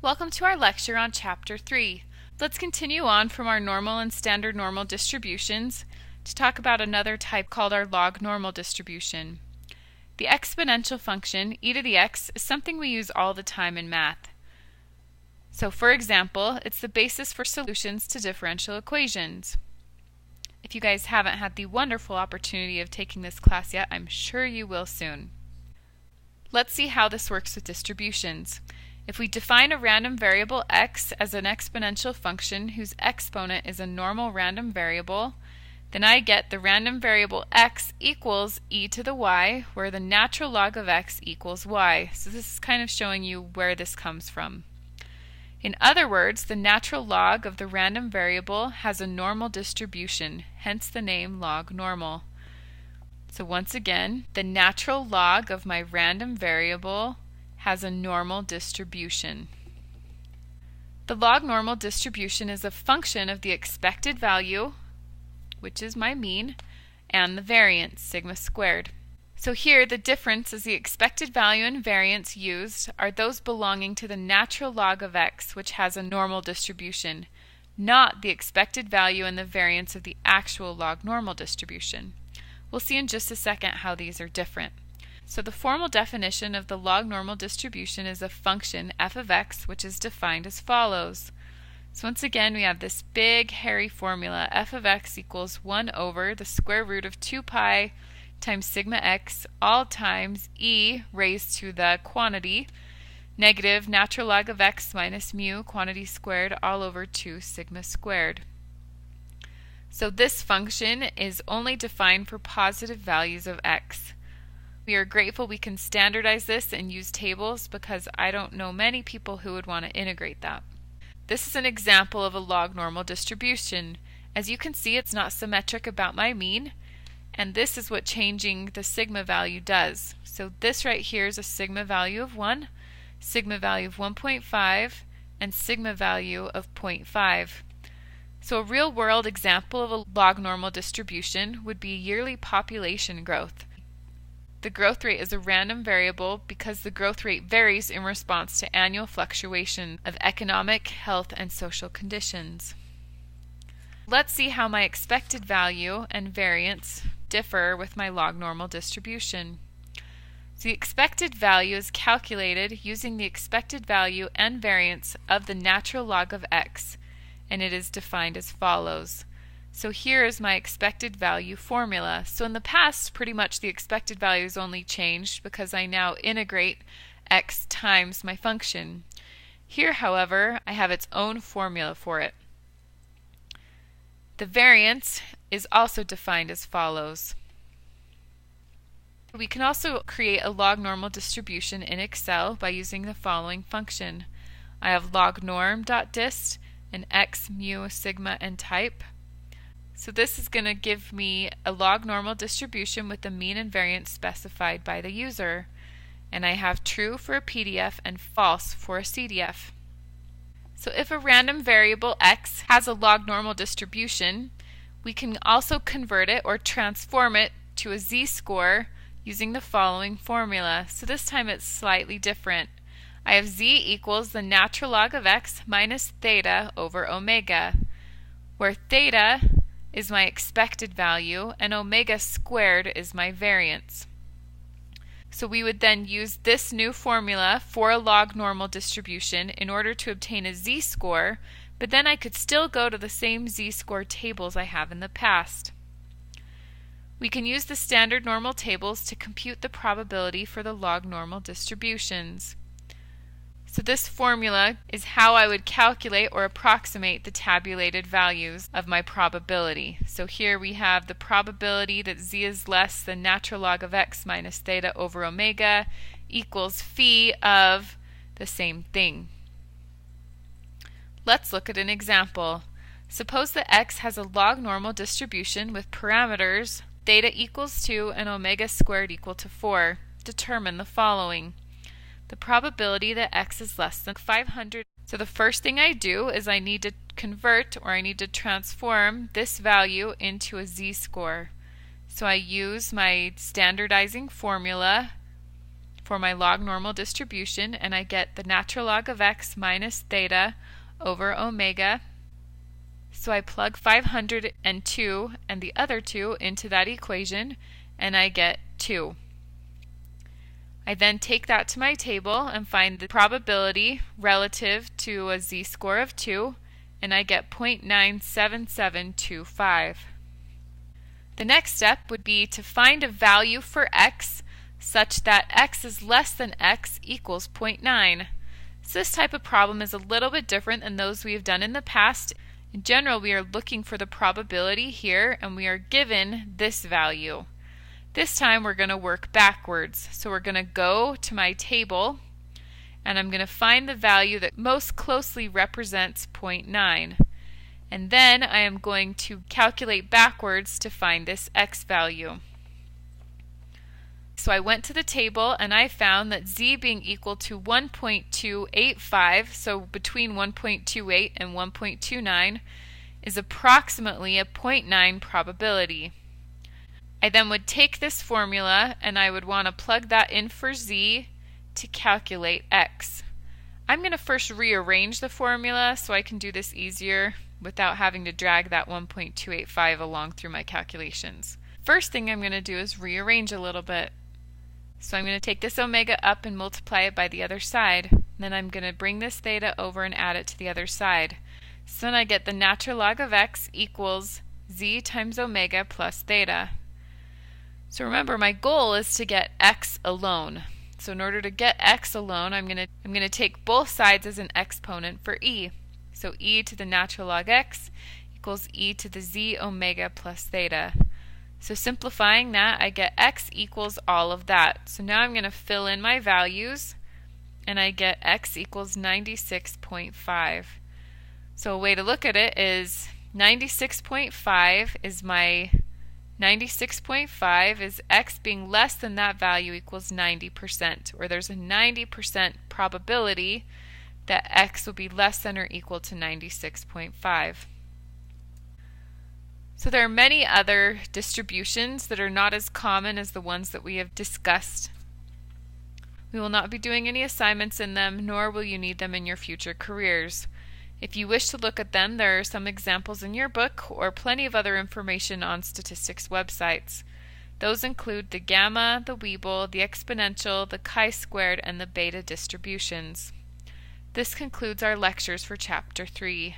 Welcome to our lecture on Chapter 3. Let's continue on from our normal and standard normal distributions to talk about another type called our log normal distribution. The exponential function, e to the x, is something we use all the time in math. So for example, it's the basis for solutions to differential equations. If you guys haven't had the wonderful opportunity of taking this class yet, I'm sure you will soon. Let's see how this works with distributions. If we define a random variable x as an exponential function whose exponent is a normal random variable, then I get the random variable x equals e to the y, where the natural log of x equals y. So this is kind of showing you where this comes from. In other words, the natural log of the random variable has a normal distribution, hence the name log normal. So once again, the natural log of my random variable has a normal distribution. The log normal distribution is a function of the expected value, which is my mean, and the variance, sigma squared. So here the difference is the expected value and variance used are those belonging to the natural log of x, which has a normal distribution, not the expected value and the variance of the actual log normal distribution. We'll see in just a second how these are different. So the formal definition of the log normal distribution is a function f of x, which is defined as follows. So once again we have this big hairy formula, f of x equals 1 over the square root of 2 pi times sigma x all times e raised to the quantity negative natural log of x minus mu quantity squared all over 2 sigma squared. So this function is only defined for positive values of x. We are grateful we can standardize this and use tables because I don't know many people who would want to integrate that. This is an example of a log normal distribution. As you can see, it's not symmetric about my mean, and this is what changing the sigma value does. So this right here is a sigma value of 1, sigma value of 1.5, and sigma value of 0.5. So a real-world example of a log normal distribution would be yearly population growth. The growth rate is a random variable because the growth rate varies in response to annual fluctuation of economic, health, and social conditions. Let's see how my expected value and variance differ with my log normal distribution. So the expected value is calculated using the expected value and variance of the natural log of x, and it is defined as follows. So here is my expected value formula. So in the past, pretty much the expected value is only changed because I now integrate x times my function. Here, however, I have its own formula for it. The variance is also defined as follows. We can also create a log normal distribution in Excel by using the following function. I have lognorm.dist and x, mu, sigma, and type. So this is going to give me a log normal distribution with the mean and variance specified by the user. And I have true for a PDF and false for a CDF. So if a random variable x has a log normal distribution, we can also convert it or transform it to a z-score using the following formula. So this time it's slightly different. I have z equals the natural log of x minus theta over omega, where theta is my expected value and omega squared is my variance. So we would then use this new formula for a log normal distribution in order to obtain a z-score, but then I could still go to the same z-score tables I have in the past. We can use the standard normal tables to compute the probability for the log normal distributions. So this formula is how I would calculate or approximate the tabulated values of my probability. So here we have the probability that z is less than natural log of x minus theta over omega equals phi of the same thing. Let's look at an example. Suppose that x has a log normal distribution with parameters theta equals 2 and omega squared equal to 4. Determine the following. The probability that x is less than 500. So the first thing I do is I need to convert or I need to transform this value into a z-score. So I use my standardizing formula for my log normal distribution, and I get the natural log of x minus theta over omega. So I plug 502 and the other 2 into that equation, and I get 2. I then take that to my table and find the probability relative to a z-score of 2, and I get 0.97725. The next step would be to find a value for x such that x is less than x equals 0.9. So this type of problem is a little bit different than those we have done in the past. In general, we are looking for the probability here, and we are given this value. This time we're going to work backwards. So we're going to go to my table, and I'm going to find the value that most closely represents 0.9. And then I am going to calculate backwards to find this x value. So I went to the table and I found that z being equal to 1.285, so between 1.28 and 1.29, is approximately a 0.9 probability. I then would take this formula and I would want to plug that in for z to calculate x. I'm going to first rearrange the formula so I can do this easier without having to drag that 1.285 along through my calculations. First thing I'm going to do is rearrange a little bit. So I'm going to take this omega up and multiply it by the other side. Then I'm going to bring this theta over and add it to the other side. So then I get the natural log of x equals z times omega plus theta. So remember, my goal is to get x alone. So in order to get x alone, I'm going to take both sides as an exponent for e. So e to the natural log x equals e to the z omega plus theta. So simplifying that, I get x equals all of that. So now I'm going to fill in my values, and I get x equals 96.5. So a way to look at it is 96.5 is x being less than that value equals 90%, or there's a 90% probability that x will be less than or equal to 96.5. So there are many other distributions that are not as common as the ones that we have discussed. We will not be doing any assignments in them, nor will you need them in your future careers. If you wish to look at them, there are some examples in your book or plenty of other information on statistics websites. Those include the gamma, the Weibull, the exponential, the chi-squared, and the beta distributions. This concludes our lectures for Chapter 3.